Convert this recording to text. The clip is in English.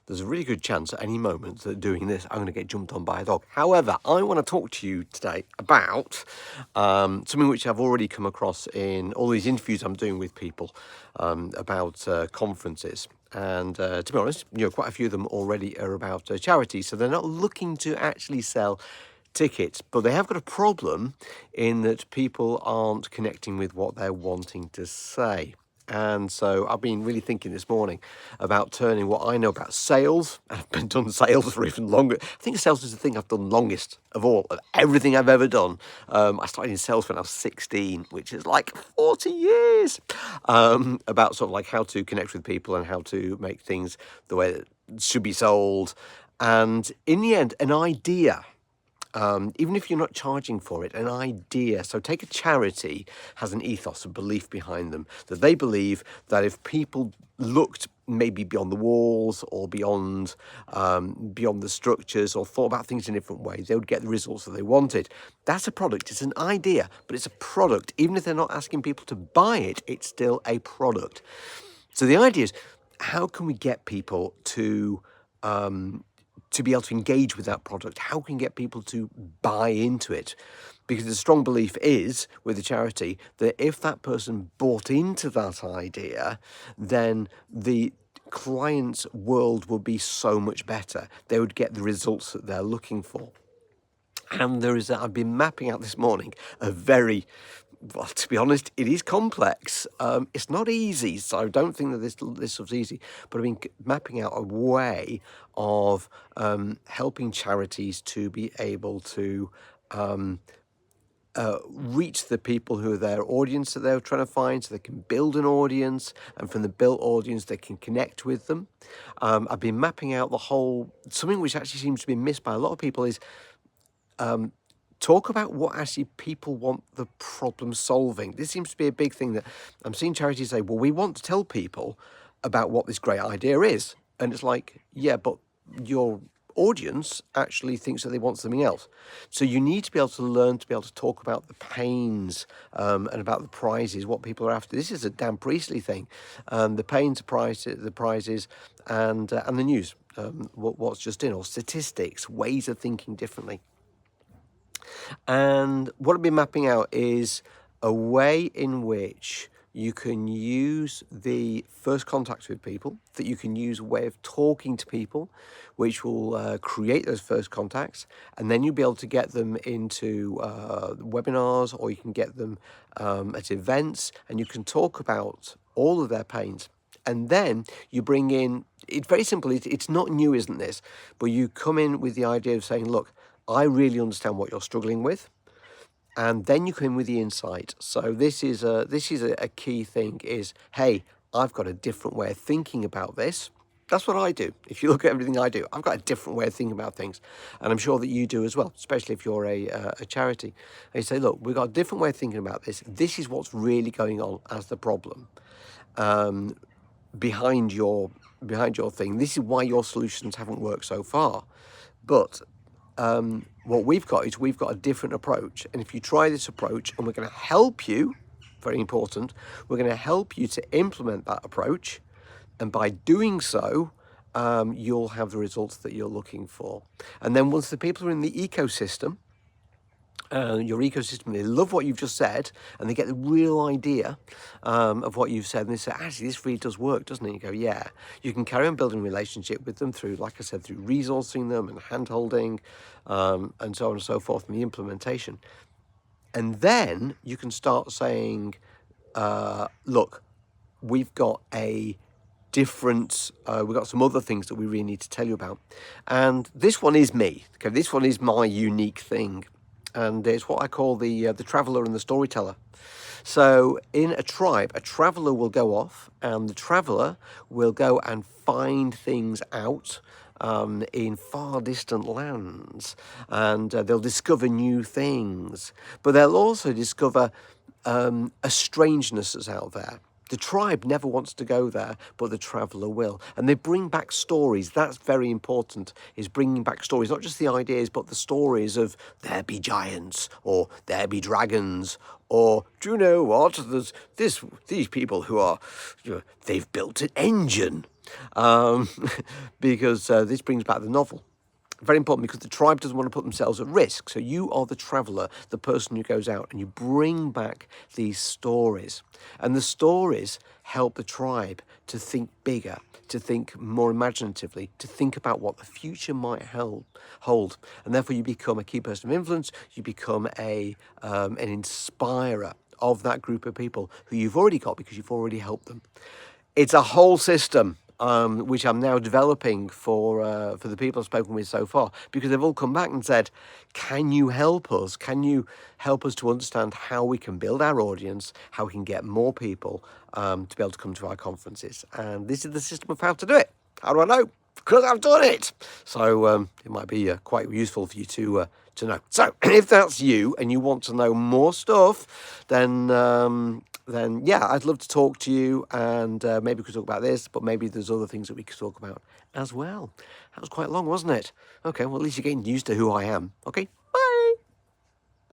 there's a really good chance at any moment that doing this, I'm going to get jumped on by a dog. However, I want to talk to you today about something which I've already come across in all these interviews I'm doing with people about conferences. And to be honest, quite a few of them already are about charities. So they're not looking to actually sell tickets, but they have got a problem in that people aren't connecting with what they're wanting to say. And so I've been really thinking this morning about turning what I know about sales. I've been done sales for even longer. I think sales is the thing I've done longest of all, of everything I've ever done. I started in sales when I was 16, which is like 40 years. About sort of like how to connect with people and how to make things the way that should be sold. And in the end, an idea. Even if you're not charging for it, an idea. So take a charity has an ethos, a belief behind them, that they believe that if people looked maybe beyond the walls or beyond the structures or thought about things in different ways, they would get the results that they wanted. That's a product. It's an idea, but it's a product. Even if they're not asking people to buy it, it's still a product. So the idea is, how can we get people to be able to engage with that product? How can we get people to buy into it? Because the strong belief is with the charity that if that person bought into that idea, then the client's world would be so much better. They would get the results that they're looking for. And I've been mapping out this morning a very, well, to be honest, it is complex. It's not easy, so I don't think that this stuff's easy. But I've been mapping out a way of helping charities to be able to reach the people who are their audience that they're trying to find, so they can build an audience, and from the built audience they can connect with them. I've been mapping out something which actually seems to be missed by a lot of people is talk about what actually people want the problem solving. This seems to be a big thing that I'm seeing charities say, well, we want to tell people about what this great idea is. And it's like, yeah, but your audience actually thinks that they want something else. So you need to be able to learn to be able to talk about the pains and about the prizes, what people are after. This is a Dan Priestley thing. The pains, the prizes, and the news, what's just in, or statistics, ways of thinking differently. And what I've been mapping out is a way in which you can use the first contact with people, that you can use a way of talking to people, which will create those first contacts, and then you'll be able to get them into webinars, or you can get them at events, and you can talk about all of their pains. And then you bring in, it's very simple, it's not new, isn't this? But you come in with the idea of saying, look, I really understand what you're struggling with. And then you come in with the insight. So this is a key thing is, hey, I've got a different way of thinking about this. That's what I do. If you look at everything I do, I've got a different way of thinking about things. And I'm sure that you do as well, especially if you're a charity. And you say, look, we've got a different way of thinking about this. This is what's really going on as the problem behind your thing. This is why your solutions haven't worked so far. But what we've got a different approach. And if you try this approach, and we're going to help you, very important, we're going to help you to implement that approach. And by doing so, you'll have the results that you're looking for. And then once the people are in the ecosystem, your ecosystem, they love what you've just said, and they get the real idea of what you've said, and they say, actually, this really does work, doesn't it? You go, yeah. You can carry on building a relationship with them through, like I said, through resourcing them and hand-holding, and so on and so forth, and the implementation. And then you can start saying, look, we've got a different, we've got some other things that we really need to tell you about. And this one is me. Okay, this one is my unique thing. And it's what I call the traveller and the storyteller. So in a tribe, a traveller will go off, and the traveller will go and find things out in far distant lands, and they'll discover new things, but they'll also discover a strangeness that's out there. The tribe never wants to go there, but the traveller will. And they bring back stories. That's very important, is bringing back stories, not just the ideas, but the stories of there be giants, or there be dragons, or do you know what? There's these people who are, they've built an engine. um, because this brings back the novel. Very important, because the tribe doesn't want to put themselves at risk. So you are the traveller, the person who goes out, and you bring back these stories. And the stories help the tribe to think bigger, to think more imaginatively, to think about what the future might hold. And therefore you become a key person of influence, you become an inspirer of that group of people who you've already got because you've already helped them. It's a whole system, which I'm now developing for the people I've spoken with so far, because they've all come back and said, "Can you help us? Can you help us to understand how we can build our audience, how we can get more people to be able to come to our conferences?" And this is the system of how to do it. How do I know? Because I've done it. So it might be quite useful for you to know. So if that's you and you want to know more stuff, then yeah, I'd love to talk to you, and maybe we could talk about this, but maybe there's other things that we could talk about as well. That was quite long, wasn't it? Okay, well, at least you're getting used to who I am. Okay,